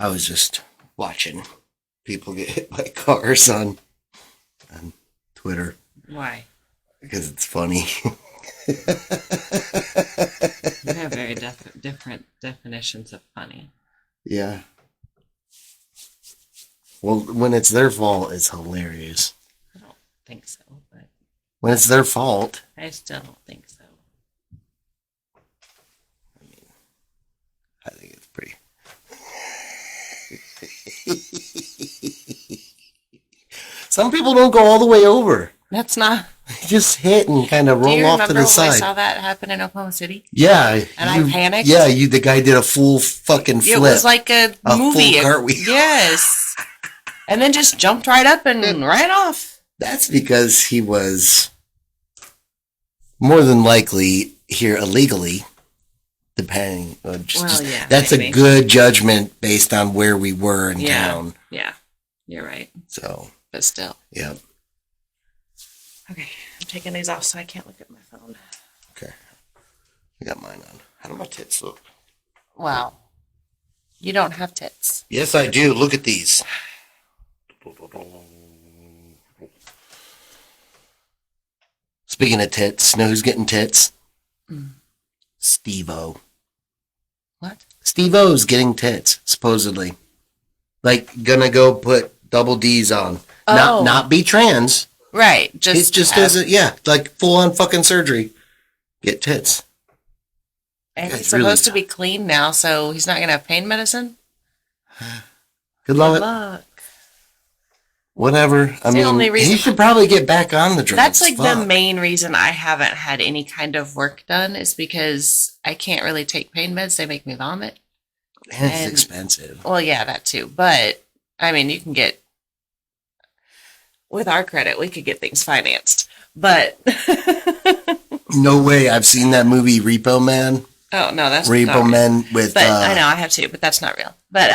I was just watching people get hit by cars on Twitter. Why? Because it's funny. We have very different definitions of funny. Yeah. Well, when it's their fault, it's hilarious. I don't think so, but When it's their fault. I still don't think so. I think it's pretty. Some people don't go all the way over. That's not. They just hit and kind of Do you roll off to remember the when I side. saw that happen in Oklahoma City? Yeah. And I panicked? Yeah, the guy did a full fucking flip. It was like a movie. Full cartwheel. Yes. And then just jumped right up and right off. That's because he was more than likely here illegally, depending. That's maybe. A good judgment based on where we were in town. Yeah, you're right. So, but still. Yeah. Okay, I'm taking these off so I can't look at my phone. Okay, I got mine on. How do my tits look? Wow, you don't have tits. Yes, I do. Look at these. Speaking of tits, know who's getting tits? Steve-O. What? Steve-O's getting tits, supposedly. Like, gonna go put double D's on. Oh. Not be trans. Right. It just doesn't, like full-on fucking surgery. Get tits. And he's supposed to be clean now, so he's not going to have pain medicine? Good luck. Whatever. I mean, he should probably get back on the drugs. That's like the main reason I haven't had any kind of work done is because I can't really take pain meds. They make me vomit. And it's expensive. Well, yeah, that too. But, I mean, you can get, with our credit, we could get things financed. But. No way. I've seen that movie Repo Man. Oh, no, that's Repo Man with. But I know, I have too, but that's not real. But,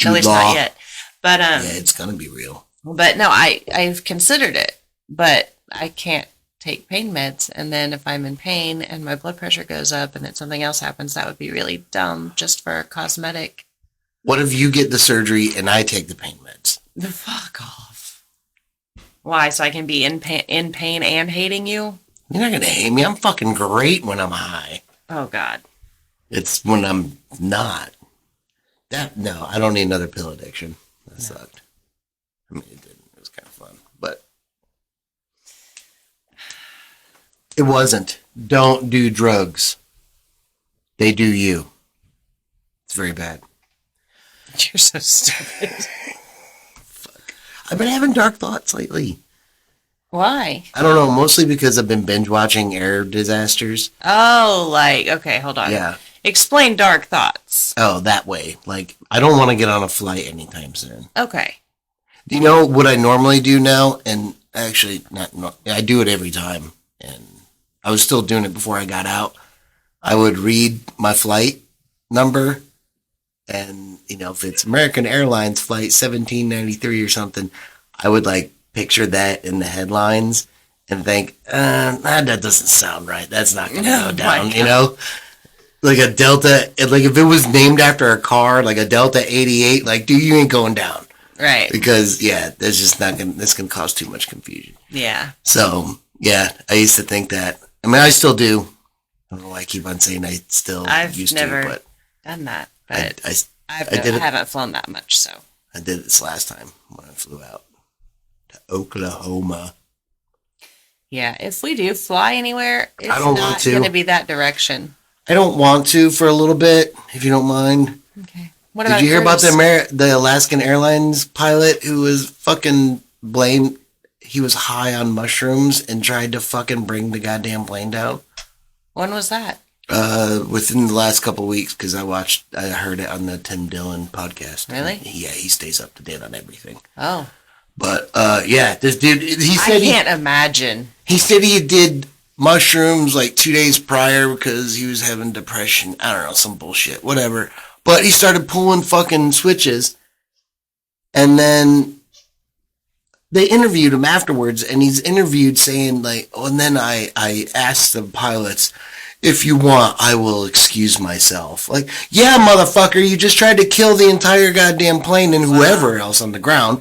no, it's not yet. But, yeah, it's going to be real. But no, I've considered it, but I can't take pain meds. And then if I'm in pain and my blood pressure goes up and then something else happens, that would be really dumb just for cosmetic. What if you get the surgery and I take the pain meds? The fuck off. Why? So I can be in pain and hating you? You're not going to hate me. I'm fucking great when I'm high. Oh, God. It's when I'm not. No, I don't need another pill addiction. That sucked. I mean, it didn't. It was kind of fun. But it wasn't. Don't do drugs. They do you. It's very bad. You're so stupid. Fuck. I've been having dark thoughts lately. Why? I don't know. Mostly because I've been binge watching air disasters. Oh, okay, hold on. Yeah. Explain dark thoughts. Oh, that way. Like, I don't want to get on a flight anytime soon. Okay. Do you know what I normally do now? And actually, I do it every time. And I was still doing it before I got out. I would read my flight number. And, if it's American Airlines flight 1793 or something, I would, picture that in the headlines and think, that doesn't sound right. That's not going to go down, Like a Delta, if it was named after a car, like a Delta 88, dude, you ain't going down. Right. Because, there's just this can cause too much confusion. Yeah. So, I used to think that. I mean, I still do. I don't know why I keep on saying I still used to, but. I've never done that, but I haven't flown that much, so. I did it this last time when I flew out to Oklahoma. Yeah, if we do fly anywhere, it's I don't not want to. going to be that direction. I don't want to for a little bit, if you don't mind. Okay. Did you hear about the Alaskan Airlines pilot who was fucking blamed? He was high on mushrooms and tried to fucking bring the goddamn plane down. When was that? Within the last couple of weeks, because I heard it on the Tim Dillon podcast. Really? Yeah, he stays up to date on everything. Oh. But, this dude, I can't imagine. He said he did mushrooms 2 days prior because he was having depression. I don't know, some bullshit, whatever. But he started pulling fucking switches. And then they interviewed him afterwards, and he's interviewed saying, and then I asked the pilots, if you want, I will excuse myself. Like, yeah, motherfucker, you just tried to kill the entire goddamn plane and whoever else on the ground.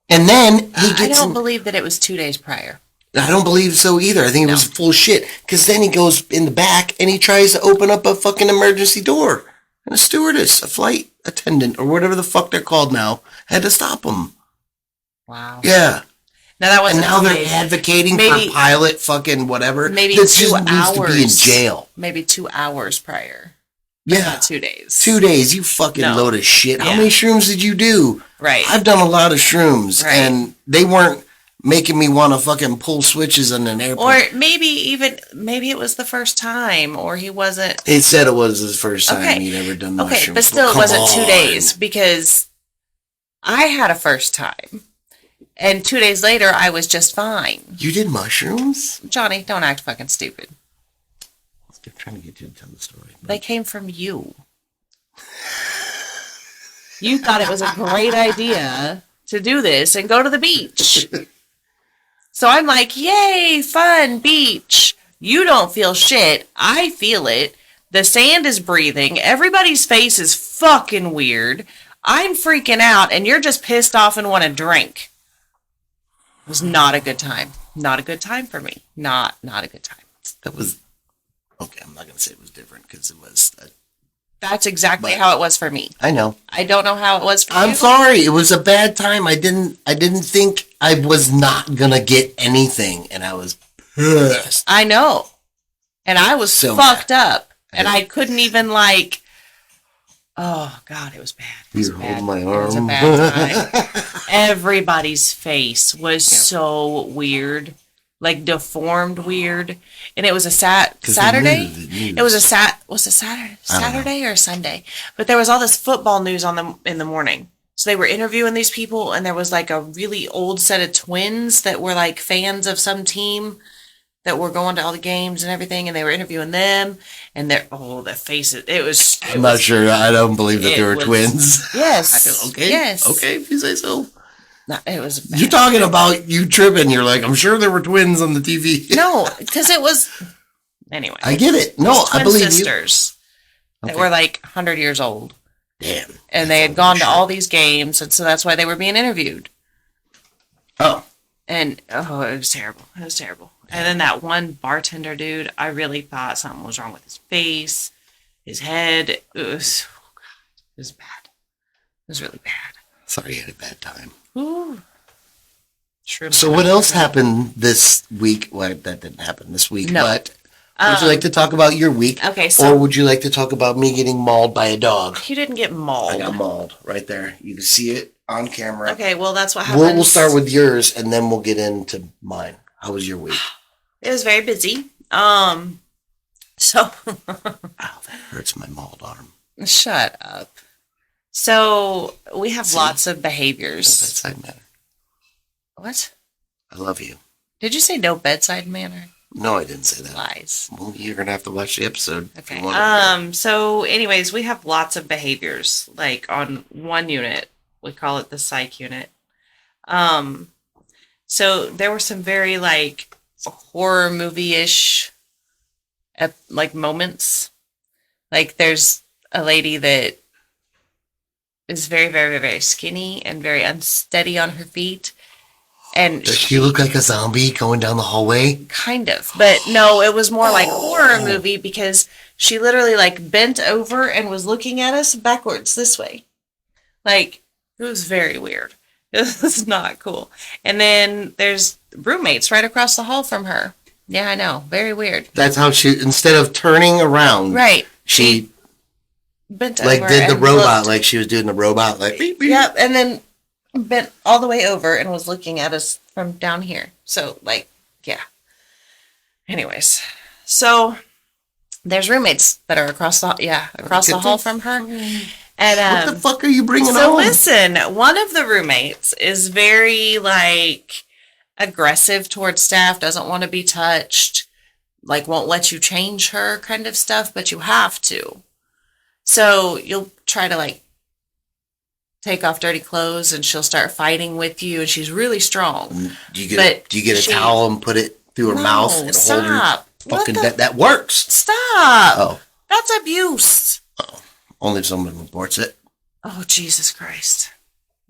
And then he gets... I don't believe that it was 2 days prior. I don't believe so either. I think it was full shit. Because then he goes in the back and he tries to open up a fucking emergency door. And a stewardess, a flight attendant, or whatever the fuck they're called now, had to stop him. Wow. Yeah. Now that wasn't and now they're advocating for pilot fucking whatever. Maybe that 2 just hours. Needs to be in jail. Maybe 2 hours prior. Yeah. Not 2 days. 2 days, you fucking load of shit. Yeah. How many shrooms did you do? Right. I've done a lot of shrooms, right. and they weren't making me want to fucking pull switches on an airplane. Or maybe it was the first time, or he wasn't. It said it was his first time he'd ever done mushrooms. Okay, but still it wasn't 2 days, because I had a first time, and 2 days later I was just fine. You did mushrooms? Johnny, don't act fucking stupid. I'm trying to get you to tell the story. They came from you. You thought it was a great idea to do this and go to the beach. So I'm like, yay, fun, beach. You don't feel shit. I feel it. The sand is breathing. Everybody's face is fucking weird. I'm freaking out, and you're just pissed off and want to drink. It was not a good time. Not a good time for me. Not a good time. That was... Okay, I'm not going to say it was different, because it was... That's exactly how it was for me. I know. I don't know how it was for you. I'm sorry. It was a bad time. I didn't think I was not going to get anything, and I was pissed. I know. And I was so fucked up. And I couldn't even, like... Oh, God, it was bad. You were holding my arm. It was a bad time. Everybody's face was so weird. Like, deformed weird. And it was a Saturday? It was a was it Saturday or Sunday? But there was all this football news on them in the morning. So they were interviewing these people, and there was like a really old set of twins that were like fans of some team that were going to all the games and everything, and they were interviewing them, and their faces, I'm not sure. I don't believe that they were twins. Yes. Okay. Yes. Okay, if you say so. No, it was bad. You're talking about you tripping. You're like, I'm sure there were twins on the TV. No, because it was... Anyway. I get it. No, I believe sisters that were like 100 years old. Damn. And they had gone to all these games, and so that's why they were being interviewed. Oh. And, it was terrible. It was terrible. And then that one bartender dude, I really thought something was wrong with his face, his head. It was bad. It was really bad. Sorry you had a bad time. Ooh. So what else happened this week? Well, that didn't happen this week, but would you like to talk about your week? Okay, so... Or would you like to talk about me getting mauled by a dog? You didn't get mauled. I got mauled right there. You can see it on camera. Okay, well, that's what happens. We'll start with yours, and then we'll get into mine. How was your week? It was very busy. So... Ow, that hurts my mauled arm. Shut up. So, we have lots of behaviors. No bedside manner. What? I love you. Did you say no bedside manner? No, I didn't say that. Lies. Well, you're going to have to watch the episode. Okay. If you want so anyways, we have lots of behaviors. Like on one unit, we call it the psych unit. So there were some very like horror movie-ish like moments. Like there's a lady that is very, very, very skinny and very unsteady on her feet. And does she look like a zombie going down the hallway? Kind of. But no, it was more like a horror movie because she literally like bent over and was looking at us backwards this way. Like, it was very weird. It was not cool. And then there's roommates right across the hall from her. Yeah, I know. Very weird. That's how she, instead of turning around, right, she bent like over did the and robot, looked. like she was doing the robot, like beep, beep. Yep, and then bent all the way over and was looking at us from down here. So, like, yeah. Anyways, so there's roommates that are across the hall from her. And what the fuck are you bringing so on? Listen, one of the roommates is very like aggressive towards staff, doesn't want to be touched, like won't let you change her kind of stuff, but you have to. So you'll try to like take off dirty clothes and she'll start fighting with you, and she's really strong. Do you get a towel and put it through her mouth and hold her? fucking that works. Stop. Oh. That's abuse. Only if someone reports it. Oh, Jesus Christ.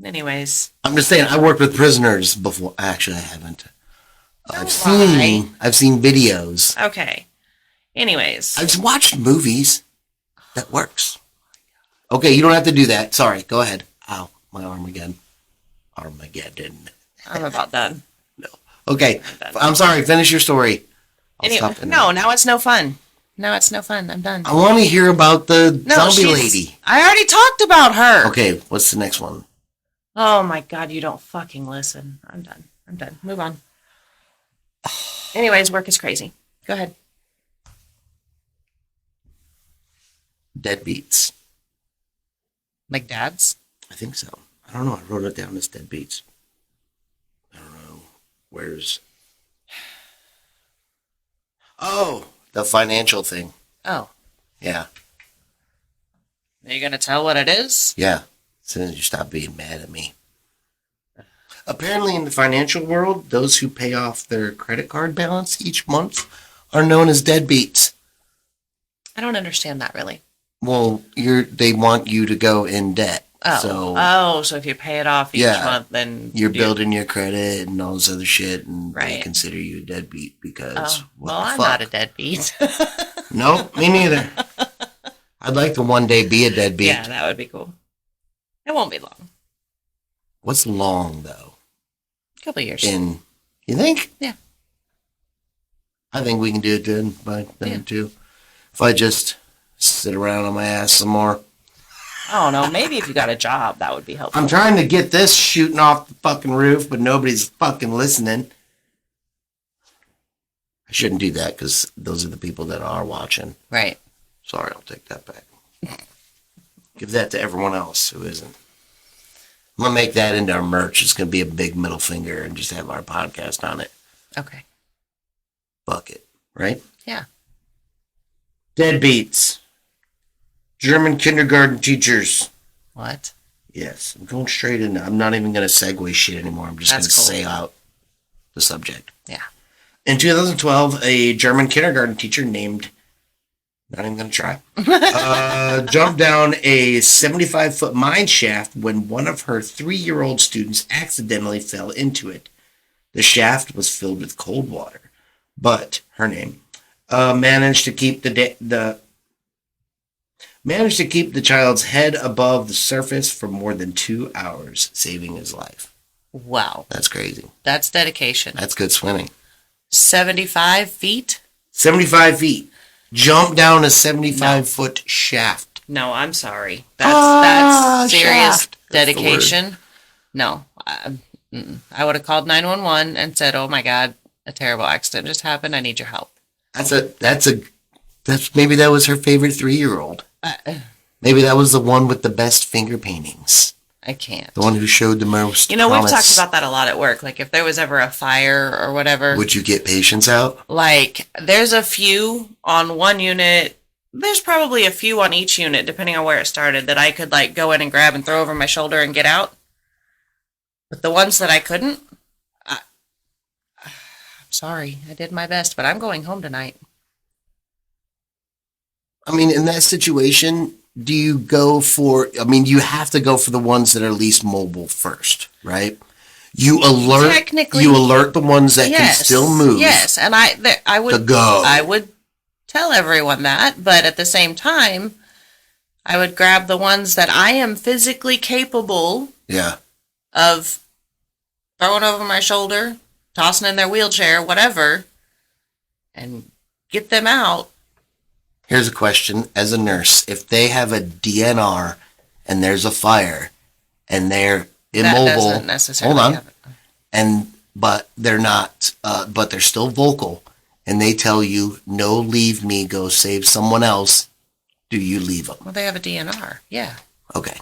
Anyways. I'm just saying, I worked with prisoners before. Actually, I haven't. Don't I've seen videos. Okay. Anyways. I've watched movies. That works. Okay, you don't have to do that. Sorry, go ahead. Ow, my arm again. Armageddon. I'm about done. No. Okay, I'm sorry. Finish your story. Anyway, no, now it's no fun. Now it's no fun. I'm done. I want to hear about the zombie lady. I already talked about her. Okay, what's the next one? Oh my God, you don't fucking listen. I'm done. Move on. Anyways, work is crazy. Go ahead. Deadbeats. Like dads? I think so. I don't know. I wrote it down as deadbeats. I don't know. Where's... Oh, the financial thing. Oh. Yeah. Are you going to tell what it is? Yeah. As soon as you stop being mad at me. Apparently in the financial world, those who pay off their credit card balance each month are known as deadbeats. I don't understand that really. Well, they want you to go in debt. Oh, so if you pay it off each month, then you're building your credit and all this other shit, and they right. consider you a deadbeat because I'm not a deadbeat. No, me neither. I'd like to one day be a deadbeat. Yeah, that would be cool. It won't be long. What's long though? A couple of years. You think? Yeah. I think we can do it then by then too. If I just sit around on my ass some more. I don't know. Maybe if you got a job, that would be helpful. I'm trying to get this shooting off the fucking roof, but nobody's fucking listening. I shouldn't do that because those are the people that are watching. Right. Sorry, I'll take that back. Give that to everyone else who isn't. I'm going to make that into our merch. It's going to be a big middle finger and just have our podcast on it. Okay. Fuck it. Right? Yeah. Deadbeats. German kindergarten teachers. What? Yes. I'm going straight into... I'm not even going to segue shit anymore. I'm just going to say out the subject. Yeah. In 2012, a German kindergarten teacher named... Not even going to try. Jumped down a 75-foot mine shaft when one of her 3-year-old students accidentally fell into it. The shaft was filled with cold water, but her name managed to keep the child's head above the surface for more than 2 hours, saving his life. Wow, that's crazy. That's dedication. That's good swimming. 75 feet. 75 feet. Jump down a 75-foot shaft. No, I'm sorry. That's serious shaft. dedication. No, I would have called 911 and said, "Oh my God, a terrible accident just happened. I need your help." That's maybe that was her favorite 3-year-old. Maybe that was the one with the best finger paintings. I can't. The one who showed the most. We've talked about that a lot at work. Like if there was ever a fire or whatever. Would you get patients out? Like there's a few on one unit. There's probably a few on each unit, depending on where it started, that I could like go in and grab and throw over my shoulder and get out. But the ones that I couldn't, I'm sorry. I did my best, but I'm going home tonight. I mean, in that situation, do you go for, you have to go for the ones that are least mobile first, right? You alert the ones that can still move. Yes, and I would go. I would tell everyone that, but at the same time, I would grab the ones that I am physically capable of throwing over my shoulder, tossing in their wheelchair, whatever, and get them out. Here's a question. As a nurse, if they have a DNR and there's a fire and they're immobile, that doesn't necessarily hold on, happen. But they're not, but they're still vocal, and they tell you, no, leave me, go save someone else, do you leave them? Well, they have a DNR, yeah. Okay.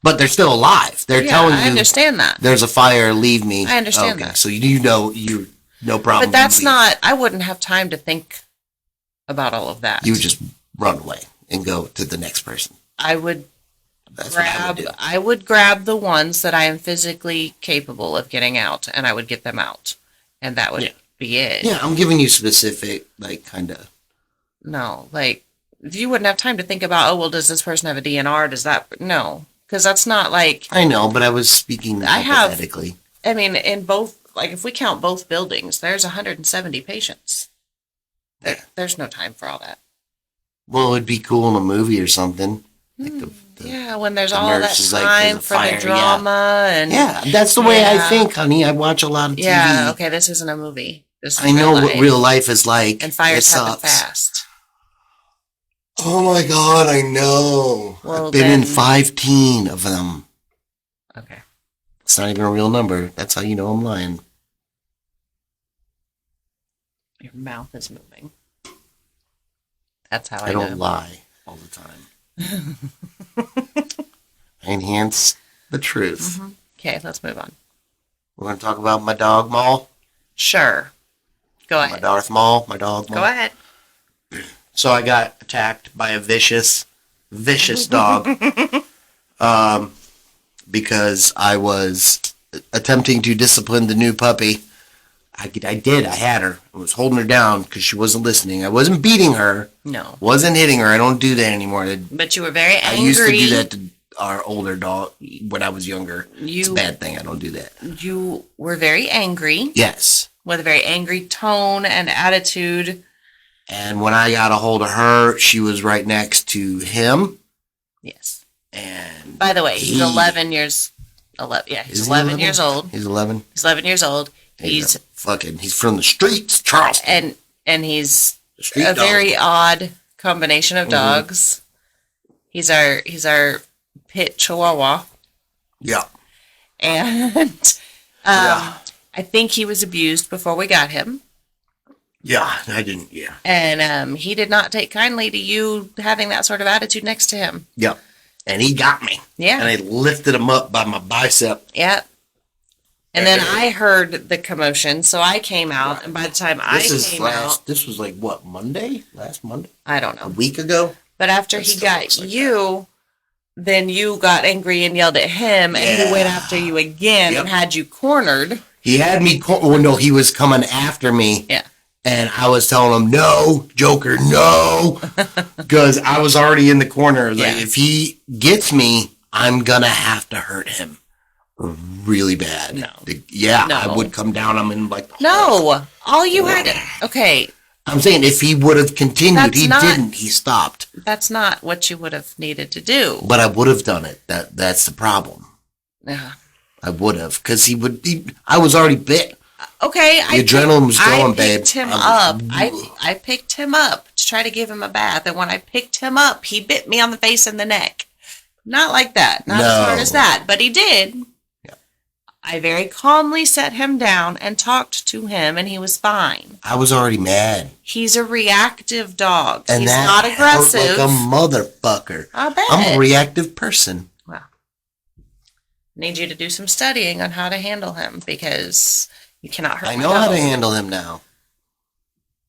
But they're still alive. They're telling you, I understand that. There's a fire, leave me. I understand that. So you're no problem. But that's not, I wouldn't have time to think about all of that. You would just run away and go to the next person. I would grab the ones that I am physically capable of getting out, and I would get them out. And that would be it. Yeah, I'm giving you specific, like, kind of. No, like, you wouldn't have time to think about, oh, well, does this person have a DNR? Does that, no. Because that's not like, I know, but I was speaking I have- hypothetically. I mean, in both, like, if we count both buildings, there's 170 patients. There's no time for all that. Well, it'd be cool in a movie or something. Like Yeah, when there's the all that nurse is like, time there's a for fire, the drama and Yeah, that's the way I Yeah. think, honey. I watch a lot of TV. yeah, okay, this isn't a movie. This is I know real what life. real life is like. And fires It happen sucks. fast. Oh my god, I know. Well, I've been in then- 15 of them. Okay. It's not even a real number. That's how you know I'm lying. Your mouth is moving. That's how I don't lie all the time. I enhance the truth. Okay, let's move on. We're going to talk about my dog Maul. Sure. Go My ahead. Darth Maul. My dog Maul. Go ahead. So I got attacked by a vicious dog. Because I was attempting to discipline the new puppy. I did. I had her. I was holding her down because she wasn't listening. I wasn't beating her. No. Wasn't hitting her. I don't do that anymore. But you were very I angry. used to do that to our older dog when I was younger. It's a You- bad thing. I don't do that. You were very angry Yes. with a very angry tone and attitude. And when I got a hold of her, she was right next to him. Yes. And By the way, he's he- 11 years. 11. Yeah, he's Is he 11 years old. He's 11. He's 11 years old. He's from the streets, Charleston. And he's The street a dog. very odd combination of dogs. He's our pit chihuahua, Yeah. and Yeah. I think he was abused before we got him, Yeah. I didn't. Yeah. and he did not take kindly to you having that sort of attitude next to him. Yeah. And he got me. Yeah. And I lifted him up by my bicep. Yeah. And then I heard the commotion, so I came out, and by the time This was like what, Monday? Last Monday? I don't A know. week ago? But after That he still got looks like you, then you got angry and yelled at him, and he Yeah. went after you again and Yep. had you cornered. He had me, no, he was coming after me. Yeah. And I was telling him, no, Joker, no. Because I was already in the corner. I was like, Yeah. if he gets me, I'm going to have to hurt him really bad. No. Yeah, No. I would come down. I'm in like, No, all you had. Okay, I'm saying if he would have continued, That's he not- didn't. He stopped. that's not what you would have needed to do. But I would have done it. That's the problem. Yeah. I would have. Because I was already bit. Okay, The adrenaline was going, babe. picked him I up. was- I picked him up to try to give him a bath, and when I picked him up, he bit me on the face and the neck. Not like that. Not as hard No. as that, but he did. Yeah. I very calmly set him down and talked to him, and he was fine. I was already mad. He's a reactive dog. And He's that not hurt aggressive. like a motherfucker. I bet. I'm a reactive person. Well, need you to do some studying on how to handle him because you cannot hurt I my know how dog. to handle him now.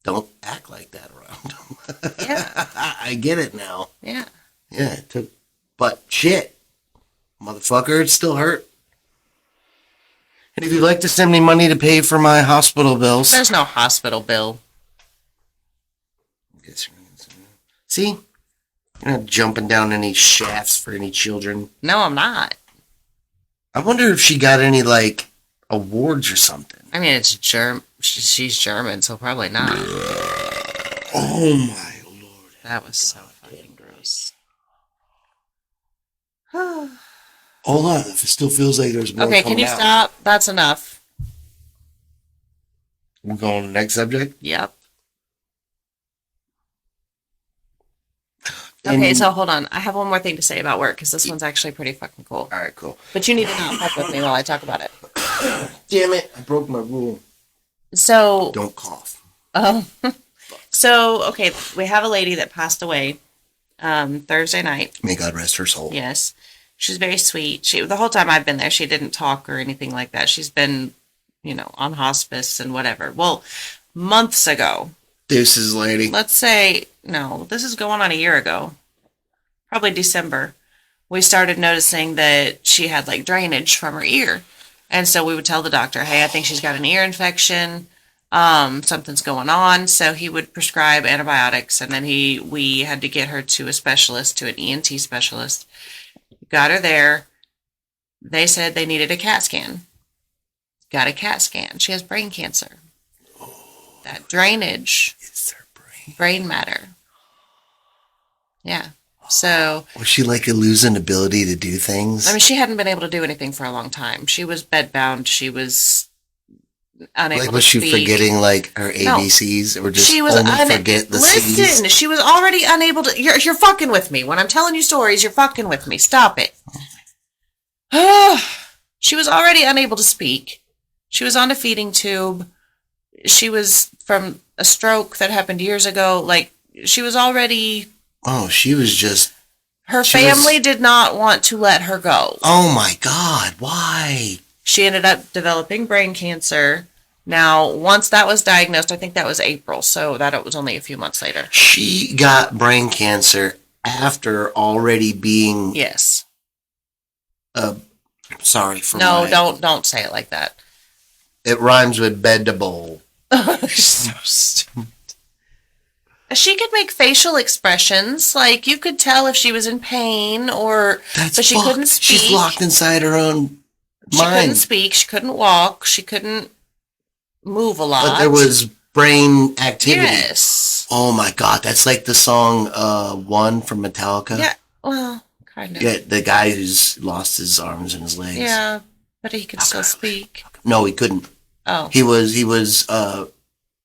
Don't act like that around him. Yeah. I get it now. Yeah. Yeah, it took, but shit, motherfucker, it still hurt. And if you'd like to send me money to pay for my hospital bills, There's no hospital bill. see, you're not jumping down any shafts for any children. No, I'm not. I wonder if she got any like awards or something. I mean, it's she's German, so probably not. Oh my lord! That was so fucking gross. Hold on, if it still feels like there's more. Okay, can coming you out. stop? That's enough. We're going to the next subject. Yep. And- Okay, so hold on. I have one more thing to say about work because this one's actually pretty fucking cool. All right, cool. But you need to not fuck with me while I talk about it. Damn it! I broke my rule. So, Don't cough. so okay, we have a lady that passed away Thursday night. May God rest her soul. Yes. She's very sweet. The whole time I've been there, she didn't talk or anything like that. She's been, on hospice and whatever. Well, months ago, Deuces, lady. let's say, no, this is going on a year ago, probably December, we started noticing that she had like drainage from her ear. And so we would tell the doctor, hey, I think she's got an ear infection. Something's going on. So he would prescribe antibiotics, and then we had to get her to a specialist, to an ENT specialist. Got her there. They said they needed a CAT scan. Got a CAT scan. She has brain cancer. That drainage. It's her brain matter. Yeah. So was she like losing ability to do things? I mean, she hadn't been able to do anything for a long time. She was bedbound. She was unable like to was she speak. forgetting like her ABCs or just she was only forget the Listen, C's? she was already unable to. You're fucking with me when I'm telling you stories. You're fucking with me. Stop it. She was already unable to speak. She was on a feeding tube. She was from a stroke that happened years ago. Like, she was already... Oh, she was just... Her family did not want to let her go. Oh my God, why? She ended up developing brain cancer. Now, once that was diagnosed, I think that was April, so that was only a few months later. She got brain cancer after already being... Yes. Sorry for No, don't say it like that. It rhymes with bed to bowl. So stupid. She could make facial expressions. Like, you could tell if she was in pain or... But she couldn't speak. She's locked inside her own mind. She couldn't speak. She couldn't walk. She couldn't move a lot. But there was brain activity. Yes. Oh my God, that's like the song One from Metallica. Yeah, well, kind of. Yeah, the guy who's lost his arms and his legs. Yeah, but he could still speak. No, he couldn't. Oh. He was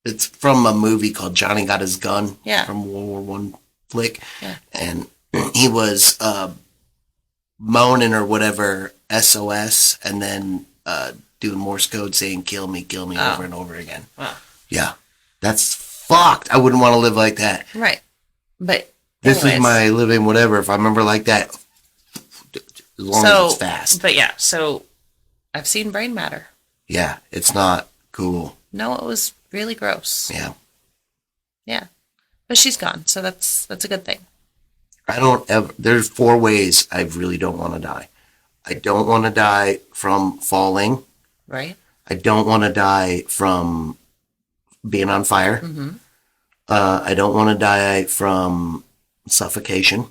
it's from a movie called Johnny Got His Gun. Yeah. From World War One flick. Yeah. And he was moaning or whatever, SOS, and then doing Morse code saying kill me over and over again. Wow. Yeah. That's fucked. I wouldn't want to live like that. Right. But this is my living whatever. If I remember like that, as long as it's fast. But yeah, so I've seen brain matter. Yeah, it's not cool. No, it was really gross. Yeah. Yeah. But she's gone, so that's a good thing. There's 4 ways I really don't want to die. I don't want to die from falling. Right. I don't want to die from being on fire. Mm-hmm. I don't want to die from suffocation.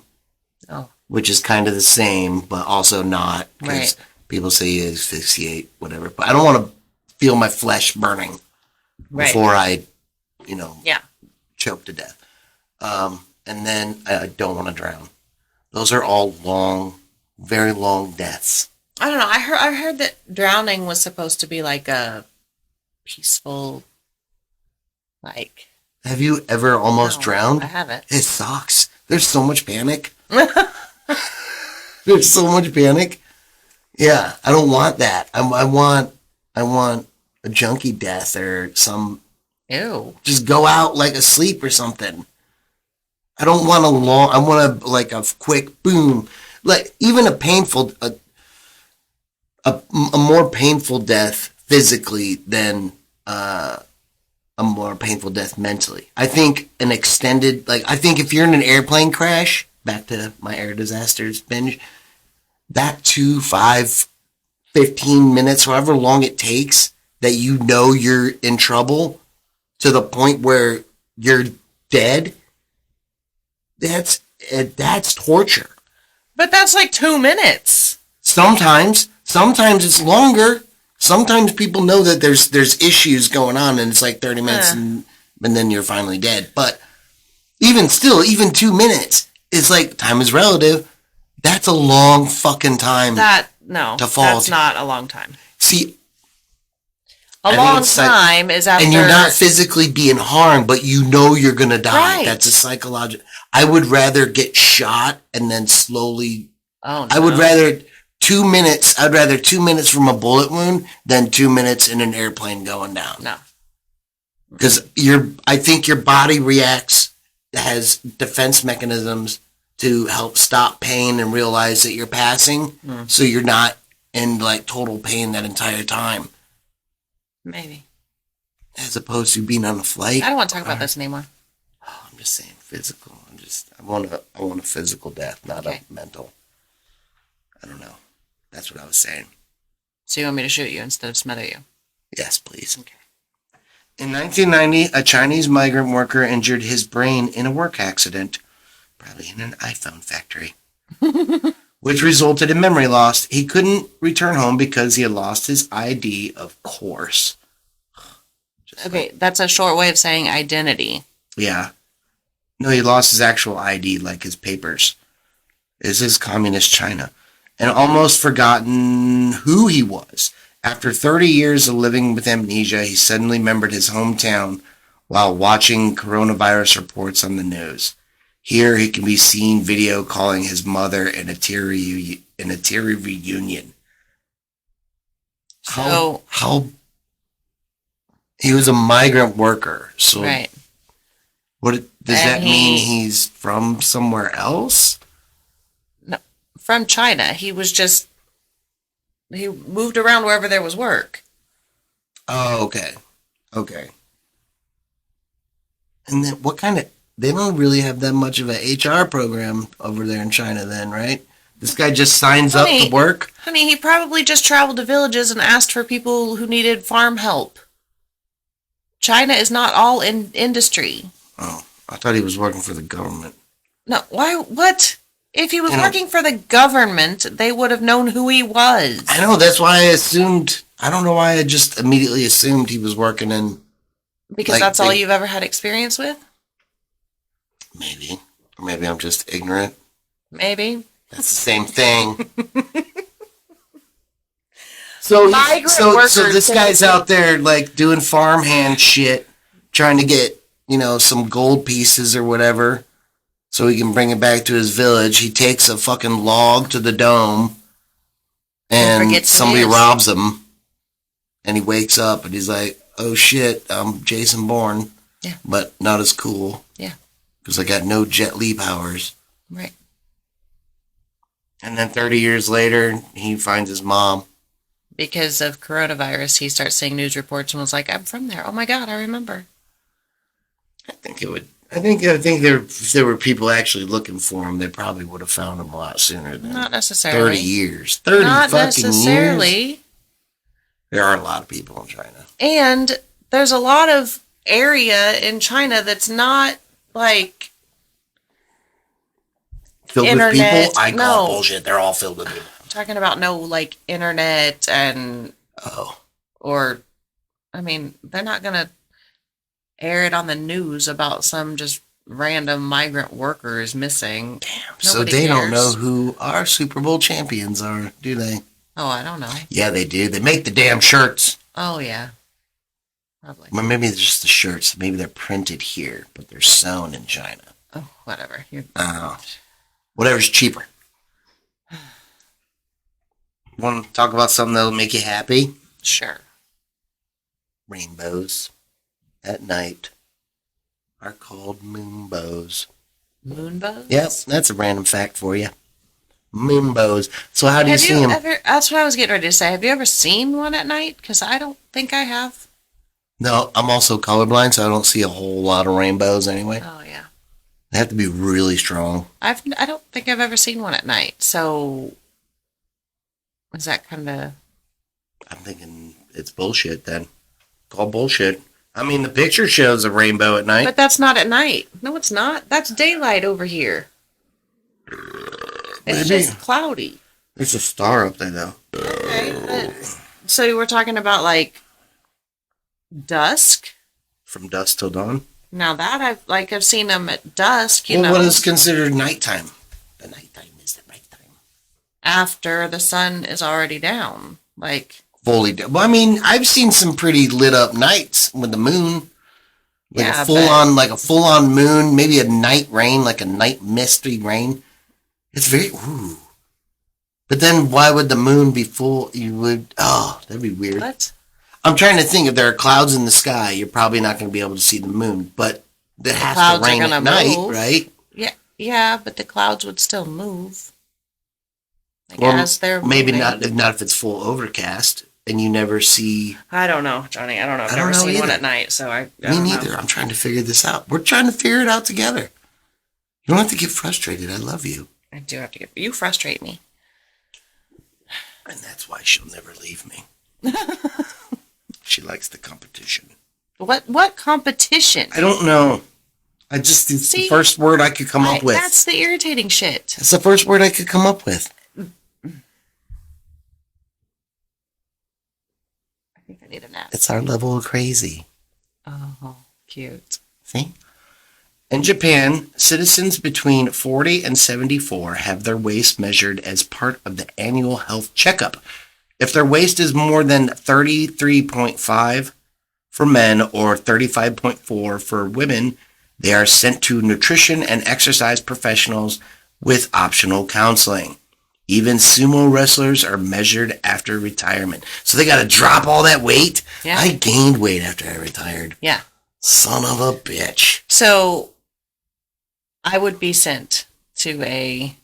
Oh. Which is kind of the same, but also not. Right. People say you asphyxiate, whatever. But I don't want to feel my flesh burning before I, choke to death. And then I don't want to drown. Those are all long, very long deaths. I don't know. I heard that drowning was supposed to be like a peaceful, like... Have you ever almost drowned? I haven't. It sucks. There's so much panic. There's so much panic. Yeah, I don't want that. I want a junkie death or some... Ew. Just go out like asleep or something. I don't want I want a quick boom. Like, even a painful... A more painful death physically than a more painful death mentally. I think an extended... I think if you're in an airplane crash, back to my air disasters binge, that 2, 5, 15 minutes, however long it takes, that you're in trouble to the point where you're dead, that's torture. But that's like 2 minutes. Sometimes it's longer. Sometimes people know that there's issues going on and it's like 30 minutes and then you're finally dead. But even 2 minutes, it's like time is relative. That's a long fucking time to fall. That's not a long time. See, a long time is after... And you're not physically being harmed, but you're going to die. Right. That's a psychological... I would rather get shot and then slowly... Oh, no. I would rather 2 minutes... I'd rather 2 minutes from a bullet wound than 2 minutes in an airplane going down. No. Because I think your body has defense mechanisms to help stop pain and realize that you're passing, so you're not in total pain that entire time. Maybe. As opposed to being on a flight. I don't want to talk about this anymore. Oh, I'm just saying physical. I want a physical death, not a mental. I don't know. That's what I was saying. So you want me to shoot you instead of smother you? Yes, please. Okay. In 1990, a Chinese migrant worker injured his brain in a work accident, probably in an iPhone factory, which resulted in memory loss. He couldn't return home because he had lost his ID, of course. Okay, that's a short way of saying identity. Yeah. No, he lost his actual ID, like his papers. This is communist China. And almost forgotten who he was. After 30 years of living with amnesia, he suddenly remembered his hometown while watching coronavirus reports on the news. Here he can be seen video calling his mother in a teary reunion. How he was a migrant worker. So right. what does that mean? He's from somewhere else? No, from China. He moved around wherever there was work. Oh, okay. Okay. And then they don't really have that much of an HR program over there in China then, right? This guy just signs up to work? Honey, he probably just traveled to villages and asked for people who needed farm help. China is not all in industry. Oh, I thought he was working for the government. No, why? What? If he was working for the government, they would have known who he was. I know, that's why I assumed, I don't know why I just immediately assumed he was working in... Because that's all you've ever had experience with? Maybe. Or maybe I'm just ignorant. Maybe. That's the same thing. So this guy's out there like doing farmhand shit, trying to get, some gold pieces or whatever, so he can bring it back to his village. He takes a fucking log to the dome, and somebody robs him, and he wakes up and he's like, "Oh shit, I'm Jason Bourne." Yeah. But not as cool. Yeah. Because I got no Jet Li powers. Right. And then 30 years later, he finds his mom. Because of coronavirus, he starts seeing news reports and was like, "I'm from there. Oh my God, I remember." I think if there were people actually looking for him, they probably would have found him a lot sooner than not necessarily 30 years. 30 not fucking necessarily. Years. There are a lot of people in China. And there's a lot of area in China that's not like filled internet. With people? I call bullshit. They're all filled with people. I'm talking about no like internet and they're not gonna air it on the news about some just random migrant workers missing. Damn. So they don't know who our Super Bowl champions are, do they? Oh, I don't know. Yeah, they do. They make the damn shirts. Oh, yeah. Probably. Well, maybe it's just the shirts. Maybe they're printed here, but they're sewn in China. Oh, whatever. Whatever's cheaper. Want to talk about something that'll make you happy? Sure. Rainbows at night are called moonbows. Moonbows? Yep, that's a random fact for you. Moonbows. So how do you see them? That's what I was getting ready to say. Have you ever seen one at night? Because I don't think I have. No, I'm also colorblind, so I don't see a whole lot of rainbows anyway. Oh, yeah. They have to be really strong. I don't think I've ever seen one at night. So is that kind of... I'm thinking it's bullshit then. It's all bullshit. I mean, the picture shows a rainbow at night. But that's not at night. No, it's not. That's daylight over here. It's just cloudy. There's a star up there, though. Okay, so you were talking about, like, dusk? From dusk till dawn? Now that I've seen them at dusk, you know. What is considered nighttime? The nighttime is the nighttime. After the sun is already down. Like... Fully down. Well, I mean, I've seen some pretty lit up nights with the moon. Like a full on moon, maybe a night rain, like a night misty rain. It's very, ooh. But then why would the moon be full? That'd be weird. What? I'm trying to think, if there are clouds in the sky, you're probably not going to be able to see the moon. But it has to rain at night, right? Yeah, but the clouds would still move. As they're maybe moving. Not if it's full overcast and you never see. I don't know, Johnny. I don't know. I've never seen one at night, so I Me neither. I'm trying to figure this out. We're trying to figure it out together. You don't have to get frustrated. I love you. I do have to get... You frustrate me. And that's why she'll never leave me. She likes the competition. What competition? I don't know. It's the See, first word I could come up with. That's the irritating shit. It's the first word I could come up with. I think I need a nap. It's our level of crazy. Oh, cute. See? In Japan, citizens between 40 and 74 have their waist measured as part of the annual health checkup. If their waist is more than 33.5 for men or 35.4 for women, they are sent to nutrition and exercise professionals with optional counseling. Even sumo wrestlers are measured after retirement. So they got to drop all that weight? Yeah. I gained weight after I retired. Yeah. Son of a bitch. So I would be sent to a...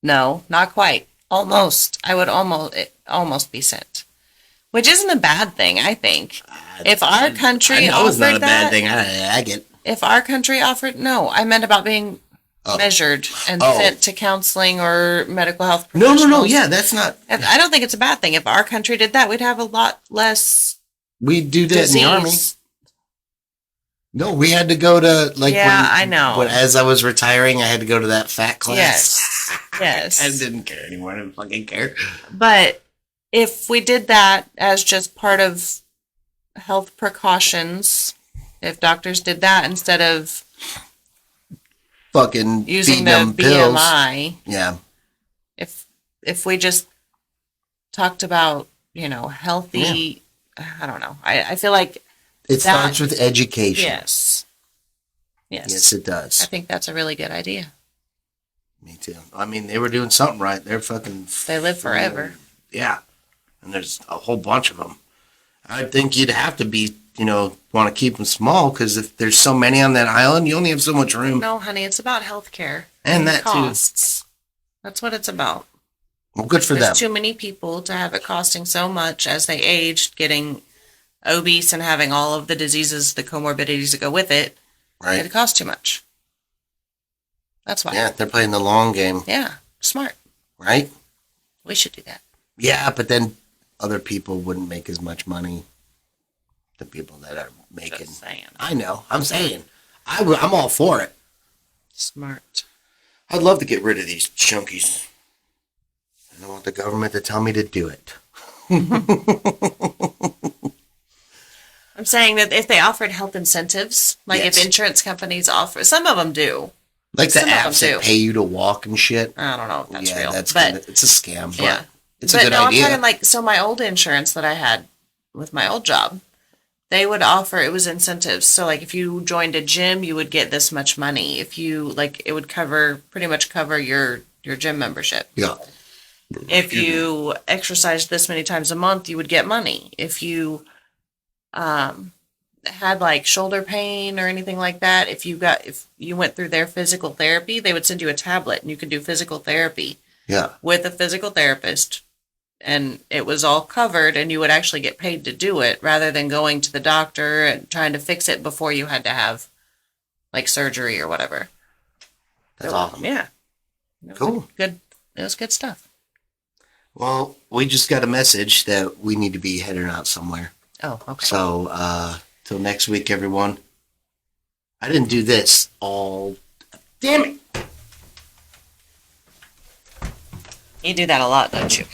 No, not quite. Almost. I would almost be sent. Which isn't a bad thing, I think. If our country I know it's not a bad that, thing. I get. If our country offered... No, I meant about being measured and sent to counseling or medical health professionals. No. Yeah, that's not... I don't think it's a bad thing. If our country did that, we'd have a lot less We do that disease. in the Army. No, we had to go to, like... Yeah, I know. As I was retiring, I had to go to that fat class. Yes. I didn't care anymore. I didn't fucking care. But if we did that as just part of health precautions, if doctors did that instead of Fucking using feeding the them pills. BMI, Yeah. if we just talked about, healthy, I don't know. I feel like It starts with education. Yes. Yes, it does. I think that's a really good idea. Me too. I mean, they were doing something right. They're fucking... They live forever. Yeah. And there's a whole bunch of them. I think you'd have to be, want to keep them small, because if there's so many on that island, you only have so much room. No, honey, it's about healthcare. And that costs. That's what it's about. Well, good for There's them. too many people to have it costing so much as they age, getting obese and having all of the diseases, the comorbidities that go with it. Right. It costs too much. That's why. Yeah, they're playing the long game. Yeah, smart. Right? We should do that. Yeah, but then other people wouldn't make as much money. The people that are making. Just saying. I know. I'm saying. I'm all for it. Smart. I'd love to get rid of these chunkies. I don't want the government to tell me to do it. I'm saying that if they offered health incentives, like Yes. if insurance companies offer, some of them do. Like the Some of them apps that do. pay you to walk and shit. I don't know if that's yeah, real. that's but it's a scam. But yeah, it's but a good no, idea. I'm talking like, so my old insurance that I had with my old job, they would offer, it was incentives. So like if you joined a gym, you would get this much money. If you it would pretty much cover your gym membership. Yeah. If you exercised this many times a month, you would get money. If you had like shoulder pain or anything like that, if you went through their physical therapy, they would send you a tablet and you could do physical therapy Yeah. with a physical therapist, and it was all covered, and you would actually get paid to do it rather than going to the doctor and trying to fix it before you had to have like surgery or whatever. That's awesome. Yeah. Cool. Good. It was good stuff. Well, we just got a message that we need to be heading out somewhere. Oh, okay. So, till next week, everyone. I didn't do this all... Damn it! You do that a lot, don't you?